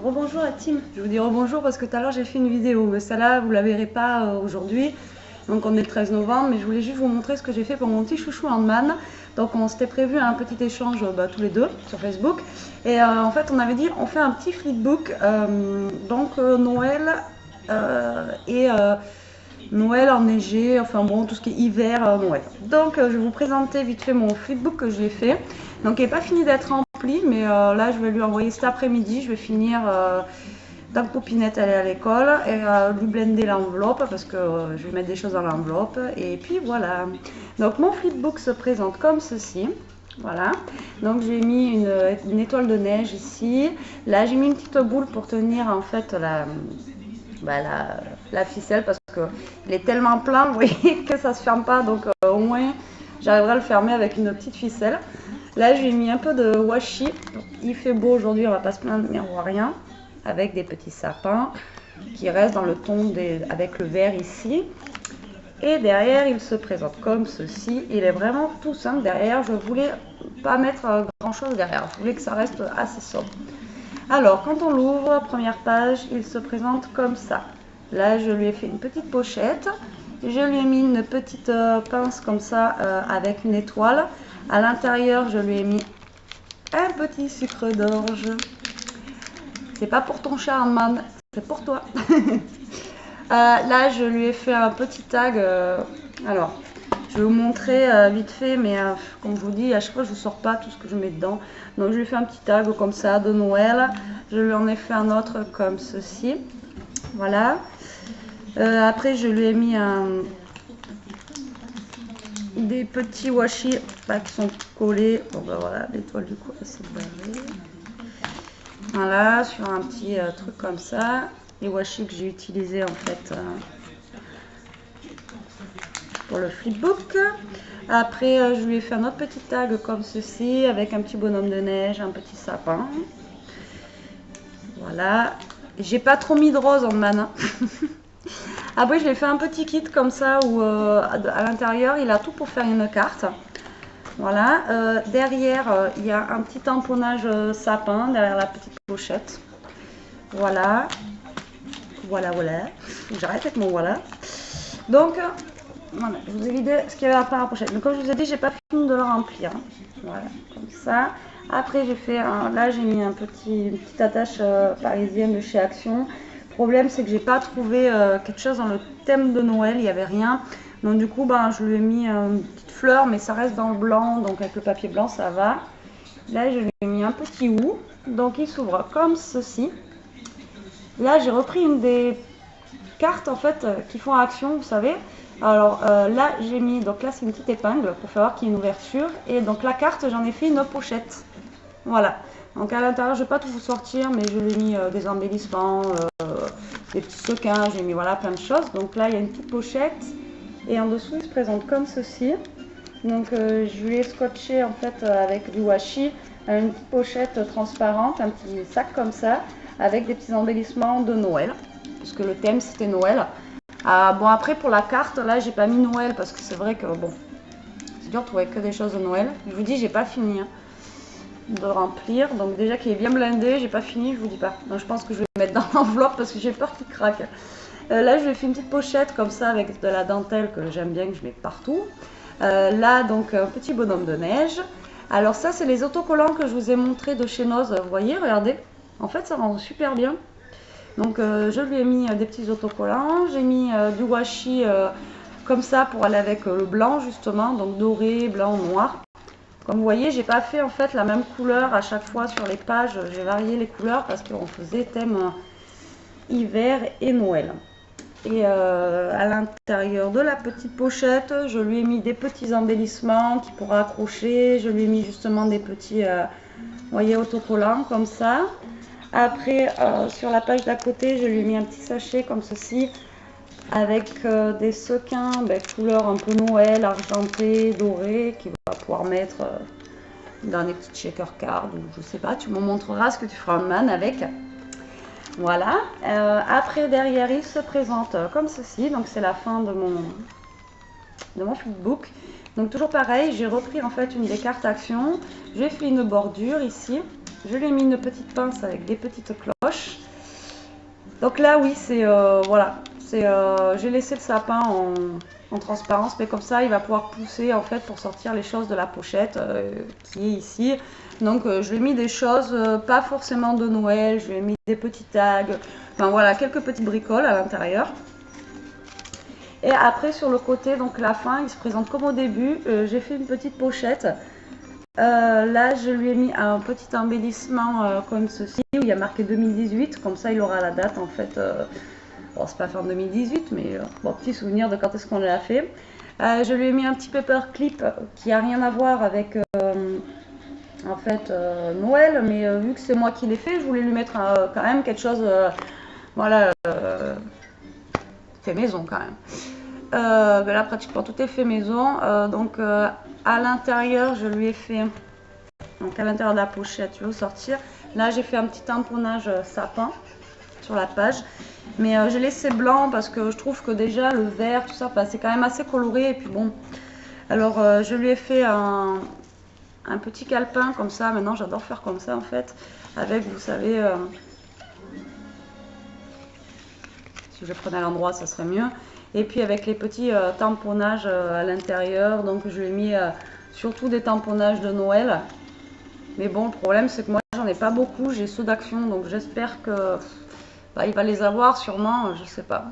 Rebonjour la team, je vous dis rebonjour parce que tout à l'heure j'ai fait une vidéo, mais celle-là vous la verrez pas aujourd'hui, donc on est le 13 novembre, mais je voulais juste vous montrer ce que j'ai fait pour mon petit chouchou Handman. Donc on s'était prévu un petit échange tous les deux sur Facebook, et en fait on avait dit on fait un petit flipbook, Noël et Noël enneigé, enfin bon tout ce qui est hiver, Noël. Donc je vais vous présenter vite fait mon flipbook que j'ai fait, donc il n'est pas fini d'être rempli, mais là je vais lui envoyer cet après-midi, je vais finir tant que Poupinette elle est à l'école et lui blender l'enveloppe parce que je vais mettre des choses dans l'enveloppe, et puis voilà. Donc mon flipbook se présente comme ceci. Voilà, donc j'ai mis une étoile de neige ici. Là j'ai mis une petite boule pour tenir en fait la ficelle parce qu'il est tellement plein, vous voyez, que ça se ferme pas, donc au moins j'arriverai à le fermer avec une petite ficelle. Là j'ai mis un peu de washi, il fait beau aujourd'hui, on va pas se plaindre, mais on voit rien, avec des petits sapins qui restent dans le ton avec le vert ici. Et derrière il se présente comme ceci, il est vraiment tout simple derrière, je voulais pas mettre grand chose derrière, je voulais que ça reste assez sobre. Alors quand on l'ouvre, première page, il se présente comme ça. Là je lui ai fait une petite pochette, je lui ai mis une petite pince comme ça avec une étoile. À l'intérieur je lui ai mis un petit sucre d'orge. C'est pas pour ton chat Handman, c'est pour toi. Là je lui ai fait un petit tag, alors je vais vous montrer vite fait, mais comme je vous dis, à chaque fois je ne vous sors pas tout ce que je mets dedans. Donc je lui ai fait un petit tag comme ça de Noël. Je lui en ai fait un autre comme ceci. Voilà. Après je lui ai mis des petits washi qui sont collés. Bon ben voilà, l'étoile du coup c'est barré. Voilà, sur un petit truc comme ça. Les washi que j'ai utilisés en fait pour le flipbook. Après je lui ai fait un autre petit tag comme ceci avec un petit bonhomme de neige, un petit sapin. Voilà, j'ai pas trop mis de rose en man. Après je lui ai fait un petit kit comme ça où à l'intérieur il a tout pour faire une carte. Voilà, derrière il y a un petit tamponnage sapin derrière la petite pochette. Voilà, voilà. J'arrête avec mon voilà. Donc voilà, je vous ai vidé ce qu'il y avait à la pochette. Mais comme je vous ai dit, j'ai pas fini de le remplir. Voilà, comme ça. Après, j'ai fait là, j'ai mis une petite attache parisienne de chez Action. Le problème, c'est que j'ai pas trouvé quelque chose dans le thème de Noël. Il y avait rien. Donc du coup, je lui ai mis une petite fleur, mais ça reste dans le blanc. Donc avec le papier blanc, ça va. Là, je lui ai mis un petit ou. Donc il s'ouvre comme ceci. Là, j'ai repris une des cartes en fait qui font Action, vous savez. Alors là j'ai mis, donc là c'est une petite épingle pour faire voir qu'il y a une ouverture, et donc la carte j'en ai fait une pochette. Voilà, donc à l'intérieur je ne vais pas tout vous sortir, mais je lui ai mis des embellissements, des petits sequins, j'ai mis voilà plein de choses. Donc là il y a une petite pochette, et en dessous il se présente comme ceci. Donc je lui ai scotché en fait avec du washi une petite pochette transparente, un petit sac comme ça, avec des petits embellissements de Noël, parce que le thème c'était Noël. Bon après pour la carte là j'ai pas mis Noël parce que c'est vrai que bon c'est dur de trouver que des choses de Noël. Je vous dis j'ai pas fini de remplir, donc déjà qu'il est bien blindé, j'ai pas fini, je vous dis pas. Donc je pense que je vais le mettre dans l'enveloppe parce que j'ai peur qu'il craque. Là je lui ai fait une petite pochette comme ça avec de la dentelle que j'aime bien, que je mets partout. Là donc un petit bonhomme de neige. Alors ça c'est les autocollants que je vous ai montré de chez Noz, vous voyez, regardez, en fait ça rend super bien. Donc je lui ai mis des petits autocollants, j'ai mis du washi comme ça pour aller avec le blanc justement, donc doré, blanc, noir. Comme vous voyez, j'ai pas fait en fait la même couleur à chaque fois sur les pages, j'ai varié les couleurs parce qu'on faisait thème hiver et Noël. Et à l'intérieur de la petite pochette, je lui ai mis des petits embellissements qui pourra accrocher, je lui ai mis justement des petits vous voyez, autocollants comme ça. Après, sur la page d'à côté, je lui ai mis un petit sachet comme ceci, avec des sequins, couleur un peu Noël, argenté, doré, qu'il va pouvoir mettre dans des petites shaker cards, ou je sais pas, tu me montreras ce que tu feras en man avec. Voilà. Après, derrière, il se présente comme ceci, donc c'est la fin de mon flipbook. Donc toujours pareil, j'ai repris en fait une des cartes Action, j'ai fait une bordure ici. je lui ai mis une petite pince avec des petites cloches. Donc là, oui, c'est voilà, j'ai laissé le sapin en transparence, mais comme ça, il va pouvoir pousser en fait pour sortir les choses de la pochette qui est ici. Donc, je lui ai mis des choses pas forcément de Noël, je lui ai mis des petits tags, enfin voilà, quelques petites bricoles à l'intérieur. Et après, sur le côté, donc la fin, il se présente comme au début. J'ai fait une petite pochette. Là, je lui ai mis un petit embellissement comme ceci, où il y a marqué 2018. Comme ça, il aura la date en fait. Bon, c'est pas fin 2018, mais bon, petit souvenir de quand est-ce qu'on l'a fait. Je lui ai mis un petit paperclip qui a rien à voir avec en fait Noël, mais vu que c'est moi qui l'ai fait, je voulais lui mettre quand même quelque chose, voilà, fait maison quand même. Ben là, pratiquement tout est fait maison. Donc, à l'intérieur, je lui ai fait, donc à l'intérieur de la pochette, je vais vous sortir. Là, j'ai fait un petit tamponnage sapin sur la page. Mais j'ai laissé blanc parce que je trouve que déjà le vert, tout ça, c'est quand même assez coloré. Et puis bon, alors je lui ai fait un petit calepin comme ça. Maintenant, j'adore faire comme ça en fait. Avec, vous savez, si je prenais à l'endroit, ça serait mieux. Et puis avec les petits tamponnages à l'intérieur. Donc je lui ai mis surtout des tamponnages de Noël. Mais bon, le problème c'est que moi j'en ai pas beaucoup. J'ai ceux d'Action. Donc j'espère que bah, il va les avoir sûrement. Je sais pas.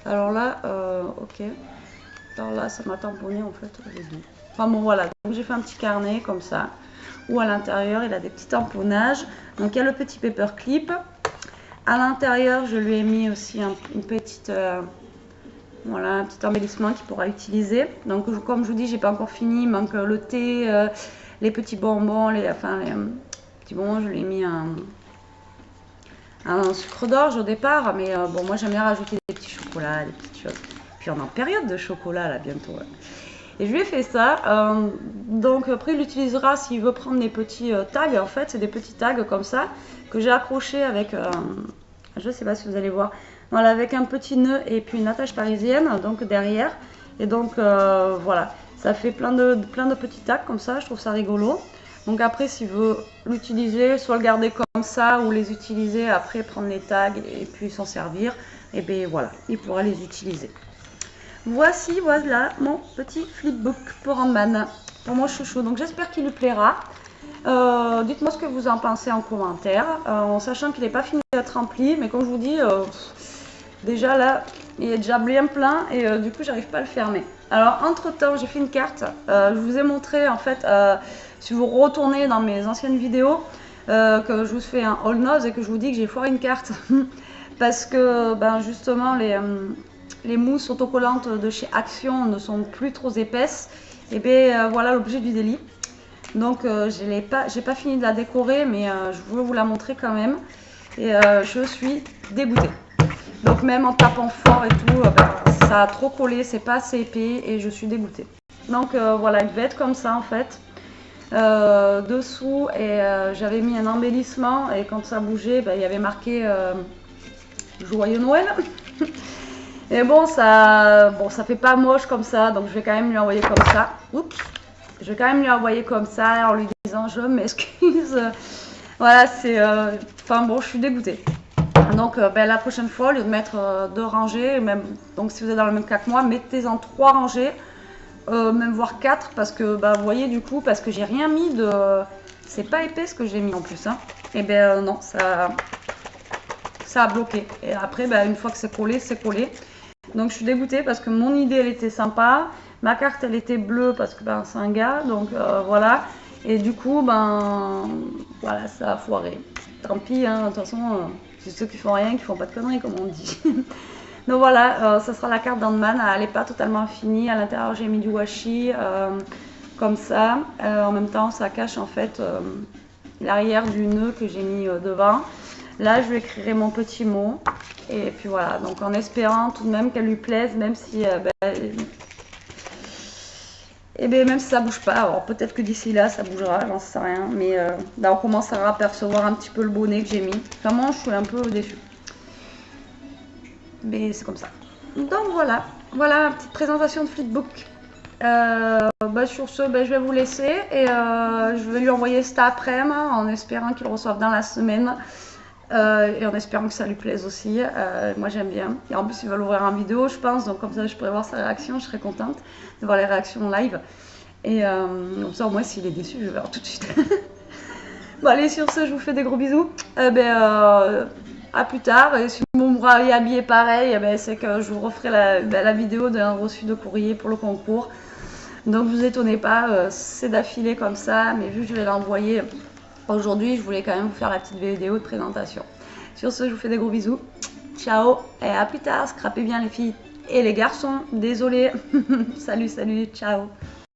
Alors là, ok. Alors là, ça m'a tamponné en fait. Enfin bon, voilà. Donc j'ai fait un petit carnet comme ça. Où à l'intérieur, il a des petits tamponnages. Donc il y a le petit paperclip. À l'intérieur, je lui ai mis aussi une petite, voilà, un petit embellissement qu'il pourra utiliser. Donc, comme je vous dis, j'ai pas encore fini. Il manque le thé, les petits bonbons, les petits bonbons. Je lui ai mis un sucre d'orge au départ, mais bon, moi j'aime bien rajouter des petits chocolats, des petites choses. Puis on est en période de chocolat là bientôt. Ouais. Et je lui ai fait ça. Donc après, il l'utilisera s'il veut prendre des petits tags. En fait, c'est des petits tags comme ça que j'ai accrochés avec. Je ne sais pas si vous allez voir. Voilà, avec un petit nœud et puis une attache parisienne, donc derrière. Et donc voilà, ça fait plein de petits tags comme ça. Je trouve ça rigolo. Donc après, s'il veut l'utiliser, soit le garder comme ça ou les utiliser après, prendre les tags et puis s'en servir, et bien voilà, il pourra les utiliser. Voici, voilà mon petit flipbook pour Ant-Man, pour mon chouchou. Donc j'espère qu'il lui plaira. Dites-moi ce que vous en pensez en commentaire, en sachant qu'il n'est pas fini d'être rempli, mais comme je vous dis, déjà là, il est déjà bien plein et du coup, j'arrive pas à le fermer. Alors, entre temps, j'ai fait une carte. Je vous ai montré en fait, si vous retournez dans mes anciennes vidéos, que je vous fais un all nose et que je vous dis que j'ai foiré une carte parce que ben, justement, les mousses autocollantes de chez Action ne sont plus trop épaisses. Et bien voilà l'objet du délit. Donc j'ai pas fini de la décorer, mais je veux vous la montrer quand même. Et je suis dégoûtée. Donc même en tapant fort et tout, ben, ça a trop collé, c'est pas assez épais et je suis dégoûtée. Donc voilà, il devait être comme ça en fait. Dessous, et j'avais mis un embellissement et quand ça bougeait, ben, il y avait marqué Joyeux Noël. Et bon, ça fait pas moche comme ça, donc je vais quand même lui envoyer comme ça. Oups. Je vais quand même lui envoyer comme ça en lui disant je m'excuse. Voilà, c'est. Enfin bon, je suis dégoûtée. Donc ben, la prochaine fois, au lieu de mettre 2 rangées, même, donc si vous êtes dans le même cas que moi, mettez-en 3 rangées, même voire 4, parce que ben, vous voyez du coup, parce que j'ai rien mis de. C'est pas épais ce que j'ai mis en plus. Hein. Et ben non, ça a bloqué. Et après, ben, une fois que c'est collé, c'est collé. Donc je suis dégoûtée parce que mon idée elle était sympa, ma carte elle était bleue parce que ben, c'est un gars, donc voilà. Et du coup ben voilà, ça a foiré. Tant pis, hein, de toute façon c'est ceux qui font rien qui font pas de conneries comme on dit. Donc voilà, ça sera la carte d'Ant-Man, elle n'est pas totalement finie. À l'intérieur j'ai mis du washi comme ça. En même temps ça cache en fait l'arrière du nœud que j'ai mis devant. Là, je lui écrirai mon petit mot. Et puis voilà, donc en espérant tout de même qu'elle lui plaise, même si, même si ça bouge pas. Alors peut-être que d'ici là, ça bougera, j'en sais rien. Mais là, on commence à apercevoir un petit peu le bonnet que j'ai mis. Vraiment, je suis un peu déçue. Mais c'est comme ça. Donc voilà, voilà ma petite présentation de flipbook. Sur ce, je vais vous laisser et je vais lui envoyer cet après-midi en espérant qu'il reçoive dans la semaine et en espérant que ça lui plaise aussi. Moi j'aime bien. Et en plus, il va l'ouvrir en vidéo, je pense, donc comme ça je pourrais voir sa réaction. Je serais contente de voir les réactions live. Et comme ça, au moins, s'il est déçu, je vais voir tout de suite. Bon, allez, sur ce, je vous fais des gros bisous. À plus tard. Et si vous me voyez habillé pareil, c'est que je vous referai la vidéo d'un reçu de courrier pour le concours. Donc, vous étonnez pas, c'est d'affilée comme ça. Mais vu que je vais l'envoyer aujourd'hui, je voulais quand même vous faire la petite vidéo de présentation. Sur ce, je vous fais des gros bisous. Ciao et à plus tard. Scrapez bien les filles et les garçons. Désolée. Salut, ciao.